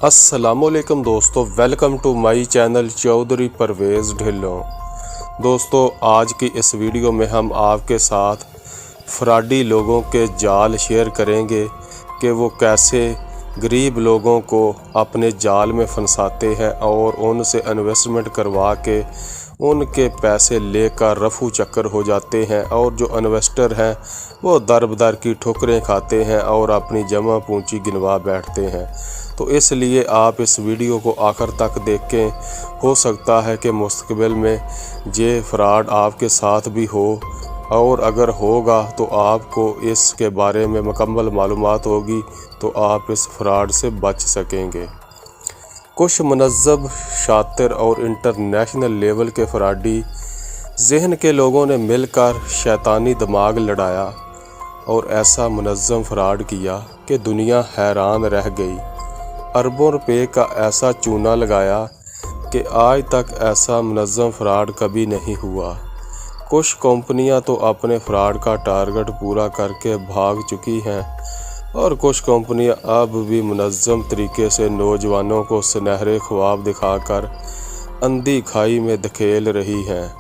अस्सलाम वालेकुम दोस्तों, welcome to my channel Chaudhary Parvez Dhillon. दोस्तों, आज की इस वीडियो में हम आपके साथ फ्रॉडी लोगों के जाल शेयर करेंगे कि वो कैसे गरीब लोगों को अपने जाल में फंसाते हैं और उनसे इन्वेस्टमेंट करवा के उनके पैसे लेकर रफू चक्कर हो जाते हैं और जो इन्वेस्टर हैं वो दर बदर की ठोकरें खाते हैं और अपनी जमा पूंजी गिनवा बैठते हैं। तो इसलिए आप इस वीडियो को आखिर तक देखें। हो सकता है कि मुस्तकबिल में ये फ्रॉड आपके साथ भी हो, और अगर होगा तो आपको इसके बारे में मुकम्मल मालूमात होगी तो आप इस फ्रॉड से बच सकेंगे। कुछ मुनज़्ज़म, शातिर और इंटरनेशनल लेवल के फ्रॉडी जहन के लोगों ने मिलकर शैतानी दिमाग लड़ाया और ऐसा मुनज़्ज़म फ्रॉड किया कि दुनिया हैरान रह गई। अरबों रुपए का ऐसा चूना लगाया कि आज तक ऐसा मुनज़्ज़म फ्रॉड कभी नहीं हुआ। कुछ कंपनियां तो अपने फ्रॉड का टारगेट पूरा करके भाग चुकी हैं और कुछ कंपनियां अब भी मुनज़्ज़म तरीके से नौजवानों को सुनहरे ख्वाब दिखाकर अंधी खाई में धकेल रही हैं।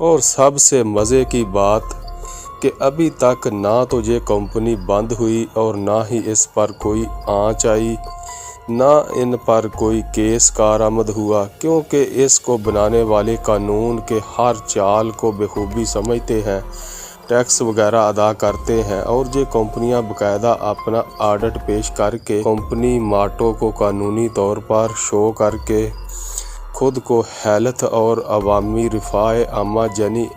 और सबसे मज़े की बात कि अभी तक ना तो ये कंपनी बंद हुई और ना ही इस पर कोई आँच आई, ना इन पर कोई केस कारआमद हुआ, क्योंकि इसको बनाने वाले कानून के हर चाल को बखूबी समझते हैं, टैक्स वगैरह अदा करते हैं और ये कंपनियां बाकायदा अपना ऑडिट पेश करके कंपनी माटो को कानूनी तौर पर शो करके खुद को हेल्थ और अवामी रिफाए आमा यानी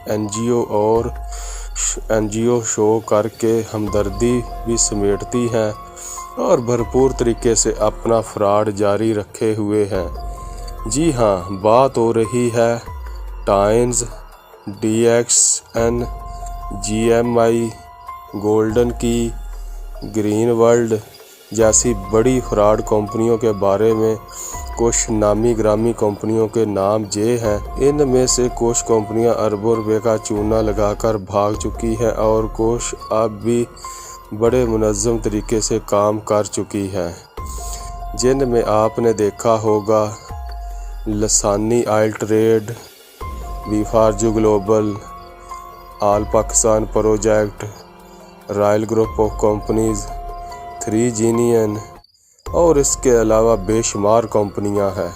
एनजीओ शो करके हमदर्दी भी समेटती हैं और भरपूर तरीके से अपना फ्रॉड जारी रखे हुए हैं। जी हाँ, बात हो रही है टाइम्स, DXN, GMI, गोल्डन की, ग्रीन वर्ल्ड जैसी बड़ी फ्रॉड कंपनियों के बारे में। कुछ नामी ग्रामी कंपनियों के नाम ये हैं। इनमें से कुछ कंपनियां अरबों रुपए का चूना लगाकर भाग चुकी हैं और कुछ अब भी बड़े मुनज़्ज़म तरीके से काम कर चुकी है, जिनमें आपने देखा होगा लसानी ऑयल ट्रेड, वीफार्जू global, all Pakistan project, royal group of companies, 3 जीनियन और इसके अलावा बेशुमार कंपनियां हैं।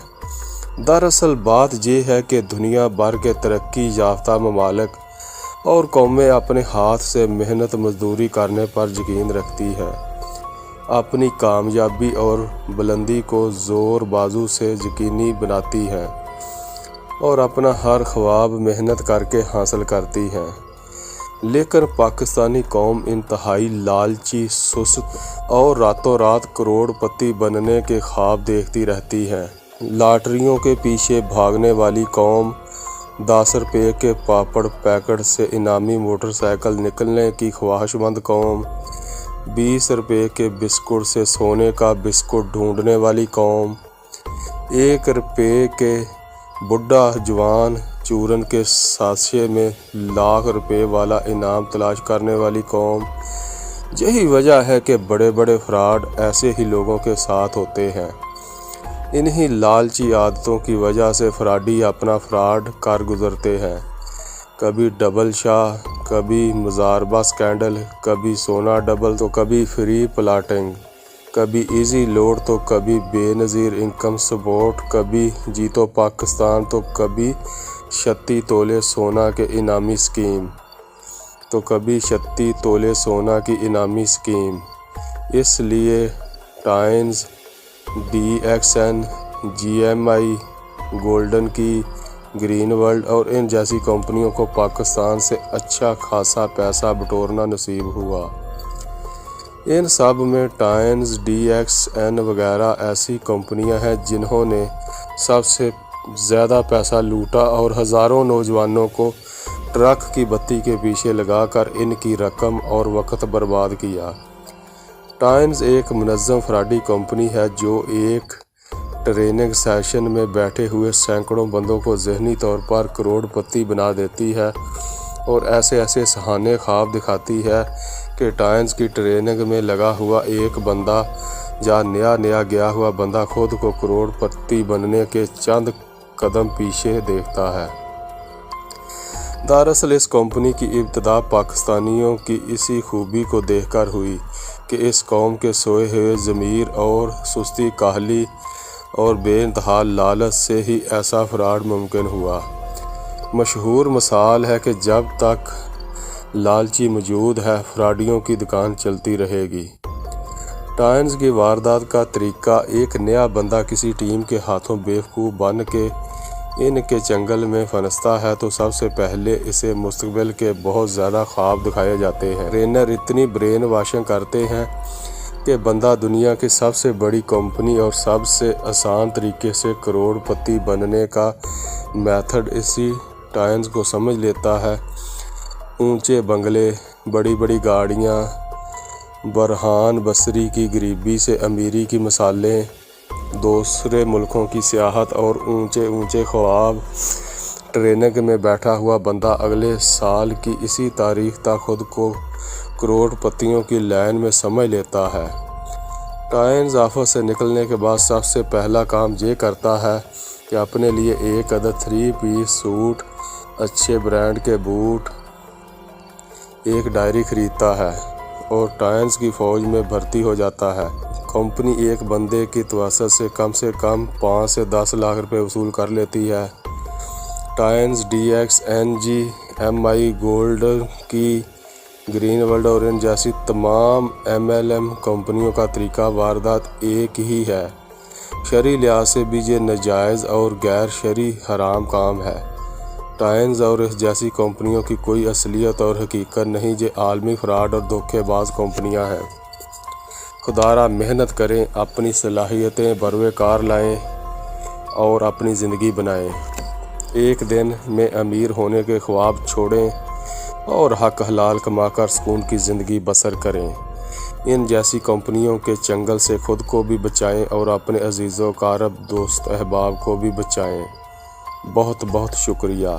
दरअसल बात यह है कि दुनिया भर के तरक्की याफ्ता ममालिक और कौमें अपने हाथ से मेहनत मजदूरी करने पर यकीन रखती है, अपनी कामयाबी और बुलंदी को ज़ोर बाजू से यकीनी बनाती हैं और अपना हर ख्वाब मेहनत करके हासिल करती हैं। लेकिन पाकिस्तानी कौम इंतहाई लालची, सुस्त और रातों रात करोड़पति बनने के ख्वाब देखती रहती है। लॉटरियों के पीछे भागने वाली कौम, 10 रुपये के पापड़ पैकेट से इनामी मोटरसाइकिल निकलने की ख्वाहिशमंद कौम, 20 रुपये के बिस्कुट से सोने का बिस्कुट ढूंढने वाली कौम, 1 रुपये के बुढ़ा जवान चूरन के साशे में लाख रुपए वाला इनाम तलाश करने वाली कौम। यही वजह है कि बड़े बड़े फ्रॉड ऐसे ही लोगों के साथ होते हैं। इन्हीं लालची आदतों की वजह से फ्रॉडी अपना फ्रॉड कर गुजरते हैं। कभी डबल शाह, कभी मुजारबा स्कैंडल, कभी सोना डबल तो कभी फ्री प्लाटिंग, कभी इजी लोड तो कभी बेनज़ीर इनकम सपोर्ट, कभी जीतो पाकिस्तान तो कभी 36 तोले सोना के इनामी स्कीम, तो कभी 36 तोले सोना की इनामी स्कीम। इसलिए टाइम्स, DXN, GMI, गोल्डन की, ग्रीन वर्ल्ड और इन जैसी कंपनियों को पाकिस्तान से अच्छा खासा पैसा बटोरना नसीब हुआ। इन सब में टाइम्स, DXN वगैरह ऐसी कंपनियां हैं जिन्होंने सबसे ज़्यादा पैसा लूटा और हज़ारों नौजवानों को ट्रक की बत्ती के पीछे लगाकर इनकी रकम और वक्त बर्बाद किया। टाइम्स एक मुनज़्ज़म फ्रॉडी कंपनी है जो एक ट्रेनिंग सेशन में बैठे हुए सैकड़ों बंदों को ज़हनी तौर पर करोड़पति बना देती है اور ایسے ایسے سہانے خواب دکھاتی ہے کہ ٹائنز کی ٹریننگ میں لگا ہوا ایک بندہ یا نیا گیا ہوا بندہ خود کو کروڑ پتی بننے کے چند قدم پیچھے دیکھتا ہے۔ دراصل اس کمپنی کی ابتدا پاکستانیوں کی اسی خوبی کو دیکھ کر ہوئی کہ اس قوم کے سوئے ہوئے ضمیر اور سستی کاہلی اور بے انتہا لالچ سے ہی ایسا فراڈ ممکن ہوا۔ مشہور مثال ہے کہ جب تک لالچی موجود ہے فراڈیوں کی دکان چلتی رہے گی۔ ٹائنز کی واردات کا طریقہ: ایک نیا بندہ کسی ٹیم کے ہاتھوں بیوقوف بن کے ان کے چنگل میں پھنستا ہے تو سب سے پہلے اسے مستقبل کے بہت زیادہ خواب دکھائے جاتے ہیں۔ ٹرینر اتنی برین واشنگ کرتے ہیں کہ بندہ دنیا کی سب سے بڑی کمپنی اور سب سے آسان طریقے سے کروڑ پتی بننے کا میتھڈ اسی ٹائنز کو سمجھ لیتا ہے۔ اونچے بنگلے، بڑی بڑی گاڑیاں، برہان بصری کی غریبی سے امیری کی مثالیں، دوسرے ملکوں کی سیاحت اور اونچے خواب۔ ٹریننگ میں بیٹھا ہوا بندہ اگلے سال کی اسی تاریخ تک خود کو کروڑ پتیوں کی لائن میں سمجھ لیتا ہے۔ ٹائنز آفس سے نکلنے کے بعد سب سے پہلا کام یہ کرتا ہے کہ اپنے لیے ایک عدد 3 پیس سوٹ، اچھے برانڈ کے بوٹ، ایک ڈائری خریدتا ہے اور ٹائنز کی فوج میں بھرتی ہو جاتا ہے۔ کمپنی ایک بندے کی توسط سے کم 5 سے 10 لاکھ روپے وصول کر لیتی ہے۔ ٹائنز، DXNG، MI گولڈ کی، گرین ورلڈ اور ان جیسی تمام MLM کمپنیوں کا طریقہ واردات ایک ہی ہے۔ شرعی لحاظ سے بھی یہ ناجائز اور غیر شرعی حرام کام ہے۔ ٹائنز اور اس جیسی کمپنیوں کی کوئی اصلیت اور حقیقت نہیں، یہ عالمی فراڈ اور دھوکے باز کمپنیاں ہیں۔ خدا را محنت کریں، اپنی صلاحیتیں بروئے کار لائیں اور اپنی زندگی بنائیں۔ ایک دن میں امیر ہونے کے خواب چھوڑیں اور حق حلال کما کر سکون کی زندگی بسر کریں۔ ان جیسی کمپنیوں کے چنگل سے خود کو بھی بچائیں اور اپنے عزیز و اقارب، دوست احباب کو بھی بچائیں۔ بہت بہت شکریہ۔